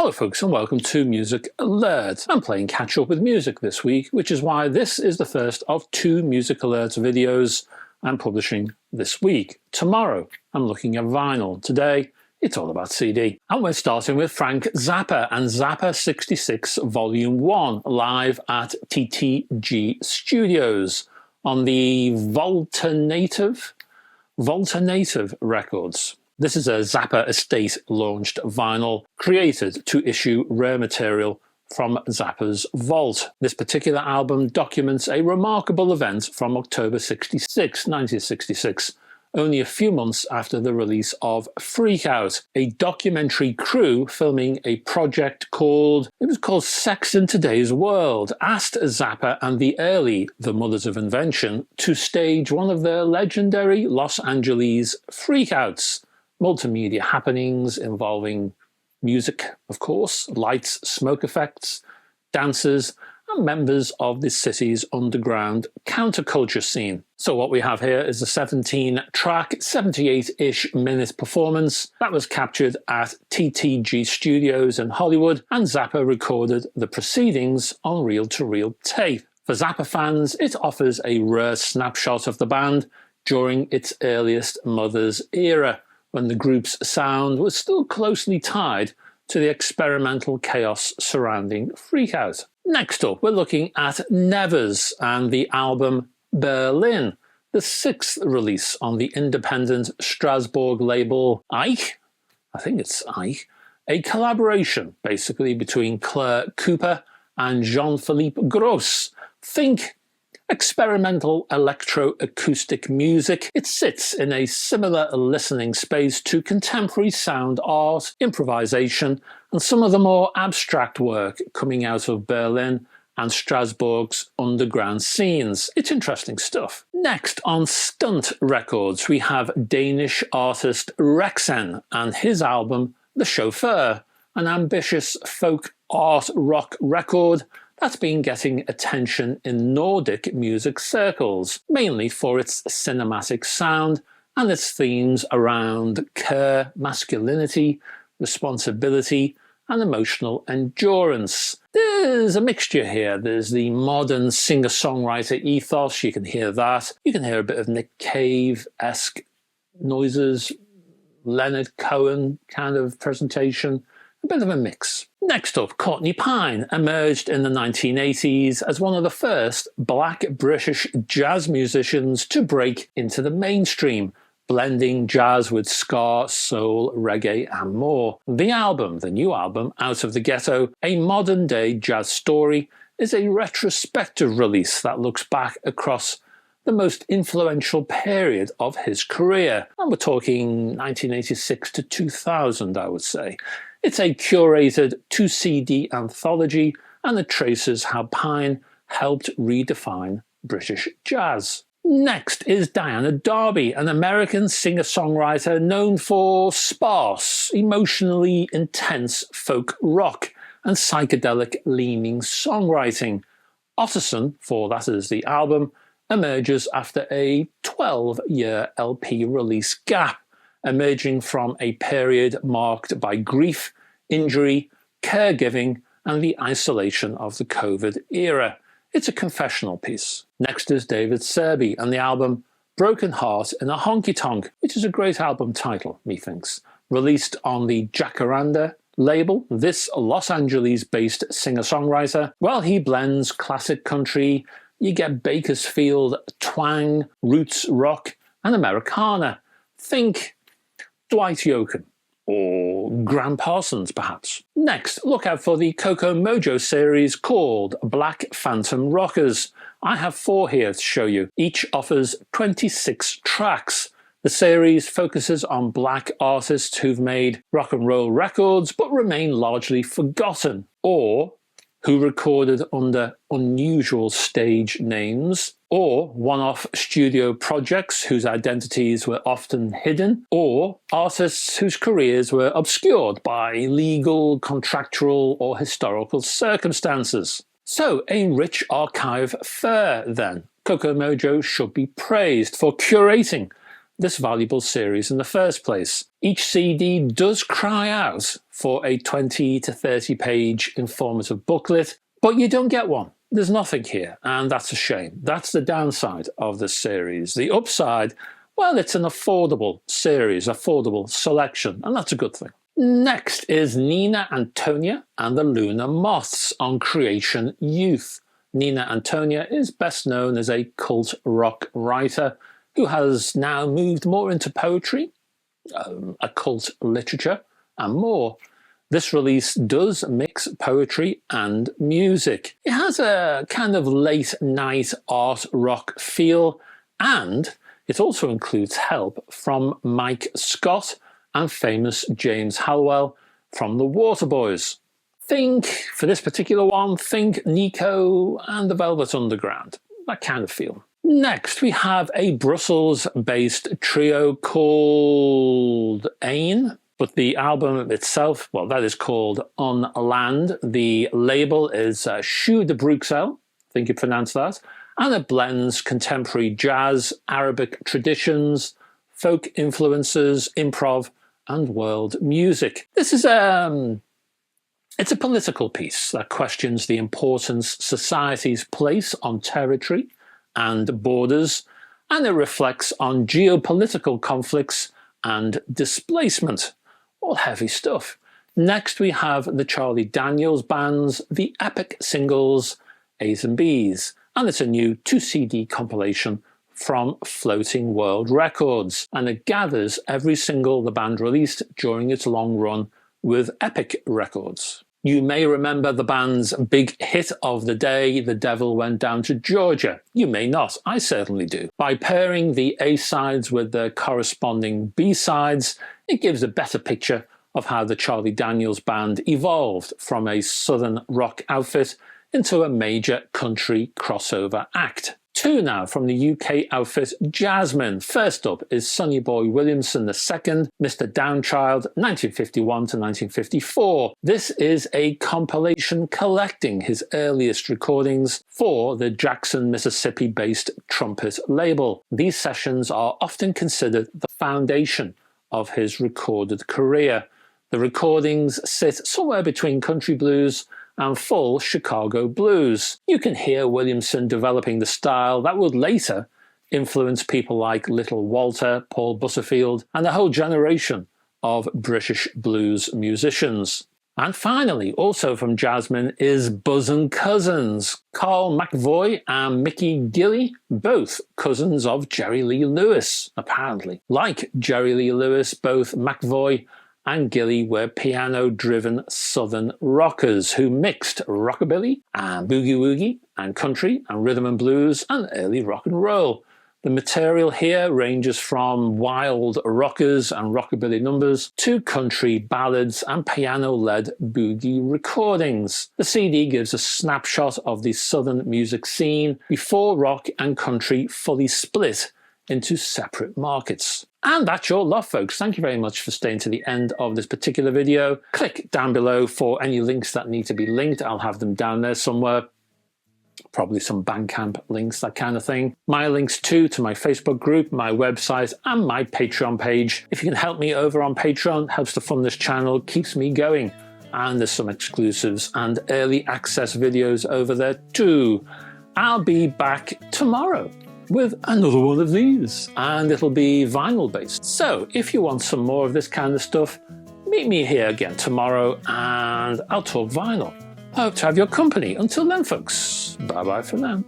Hello folks and welcome to Music Alert. I'm playing catch up with music this week, which is why this is the first of 2 Music Alert videos I'm publishing this week. Tomorrow I'm looking at vinyl. Today it's all about CD. And we're starting with Frank Zappa and Zappa 66 Volume 1 live at TTG Studios on the Volternative Records. This is a Zappa Estate launched vinyl created to issue rare material from Zappa's vault. This particular album documents a remarkable event from October 1966, only a few months after the release of Freak Out, a documentary crew filming a project called Sex in Today's World, asked Zappa and the Mothers of Invention, to stage one of their legendary Los Angeles freakouts. Multimedia happenings involving music, of course, lights, smoke effects, dancers, and members of the city's underground counterculture scene. So what we have here is a 17-track, 78-ish minute performance that was captured at TTG Studios in Hollywood, and Zappa recorded the proceedings on reel-to-reel tape. For Zappa fans, it offers a rare snapshot of the band during its earliest Mothers era, when the group's sound was still closely tied to the experimental chaos surrounding Freak Out. Next up, we're looking at Nevers and the album Berlin, the 6th release on the independent Strasbourg label Ike, I think it's Ike, a collaboration basically between Claire Cooper and Jean-Philippe Gross. Think experimental electro-acoustic music. It sits in a similar listening space to contemporary sound art, improvisation, and some of the more abstract work coming out of Berlin and Strasbourg's underground scenes. It's interesting stuff. Next, on Stunt Records, we have Danish artist REXEN and his album The Chauffeur, an ambitious folk art rock record that's been getting attention in Nordic music circles, mainly for its cinematic sound and its themes around care, masculinity, responsibility, and emotional endurance. There's a mixture here. There's the modern singer-songwriter ethos, you can hear that. You can hear a bit of Nick Cave-esque noises, Leonard Cohen kind of presentation, a bit of a mix. Next up, Courtney Pine emerged in the 1980s as one of the first black British jazz musicians to break into the mainstream, blending jazz with ska, soul, reggae and more. The new album, Out of the Ghetto, a modern-day jazz story, is a retrospective release that looks back across the most influential period of his career. And we're talking 1986 to 2000, I would say. It's a curated 2-CD anthology, and it traces how Pine helped redefine British jazz. Next is Diana Darby, an American singer-songwriter known for sparse, emotionally intense folk rock and psychedelic-leaning songwriting. Otterson, for that is the album, emerges after a 12-year LP release gap, emerging from a period marked by grief, injury, caregiving, and the isolation of the COVID era. It's a confessional piece. Next is David Serby and the album Broken Heart in a Honky Tonk, which is a great album title, methinks. Released on the Jacaranda label, this Los Angeles-based singer-songwriter, well, he blends classic country, you get Bakersfield twang, roots rock, and Americana. Think Dwight Yoakam, or Graham Parsons, perhaps. Next, look out for the Koko Mojo series called Black Phantom Rockers. I have 4 here to show you. Each offers 26 tracks. The series focuses on black artists who've made rock and roll records but remain largely forgotten, or who recorded under unusual stage names, or one-off studio projects whose identities were often hidden, or artists whose careers were obscured by legal, contractual, or historical circumstances. So, a rich archive fare, then. Koko Mojo should be praised for curating this valuable series in the first place. Each CD does cry out for a 20 to 30 page informative booklet, but you don't get one. There's nothing here, and that's a shame. That's the downside of this series. The upside, well, it's an affordable series, affordable selection, and that's a good thing. Next is Nina Antonia and the Lunar Moths on Creation Youth. Nina Antonia is best known as a cult rock writer who has now moved more into poetry, occult literature, and more. This release does mix poetry and music. It has a kind of late night art rock feel, and it also includes help from Mike Scott and famous James Halwell from the Waterboys. Think, for this particular one, think Nico and the Velvet Underground, that kind of feel. Next, we have a Brussels-based trio called Ain, but the album itself, well, that is called Unland. The label is Chou de Bruxelles, I think you pronounce that, and it blends contemporary jazz, Arabic traditions, folk influences, improv, and world music. This is it's a political piece that questions the importance society's place on territory and borders, and it reflects on geopolitical conflicts and displacement. All heavy stuff. Next we have the Charlie Daniels Band's The Epic Singles A's and B's, and it's a new 2-CD compilation from Floating World Records, and it gathers every single the band released during its long run with Epic Records. You may remember the band's big hit of the day, The Devil Went Down to Georgia. You may not, I certainly do. By pairing the A-sides with the corresponding B-sides, it gives a better picture of how the Charlie Daniels Band evolved from a southern rock outfit into a major country crossover act. Two now from the UK outfit Jasmine. First up is Sonny Boy Williamson II, Mr. Downchild, 1951 to 1954. This is a compilation collecting his earliest recordings for the Jackson, Mississippi-based trumpet label. These sessions are often considered the foundation of his recorded career. The recordings sit somewhere between country blues and full Chicago blues. You can hear Williamson developing the style that would later influence people like Little Walter, Paul Butterfield, and a whole generation of British blues musicians. And finally, also from Jasmine, is Buzzin' Cousins, Carl McVoy and Mickey Gilley, both cousins of Jerry Lee Lewis, apparently. Like Jerry Lee Lewis, both McVoy and Gilley were piano-driven southern rockers who mixed rockabilly and boogie-woogie and country and rhythm and blues and early rock and roll. The material here ranges from wild rockers and rockabilly numbers to country ballads and piano-led boogie recordings. The CD gives a snapshot of the southern music scene before rock and country fully split into separate markets. And that's your lot, folks. Thank you very much for staying to the end of this particular video. Click down below for any links that need to be linked. I'll have them down there somewhere. Probably some Bandcamp links, that kind of thing. My links too to my Facebook group, my website, and my Patreon page. If you can help me over on Patreon, helps to fund this channel, keeps me going. And there's some exclusives and early access videos over there too. I'll be back tomorrow with another one of these, and it'll be vinyl based. So if you want some more of this kind of stuff, meet me here again tomorrow and I'll talk vinyl. I hope to have your company. Until then, folks, bye bye for now.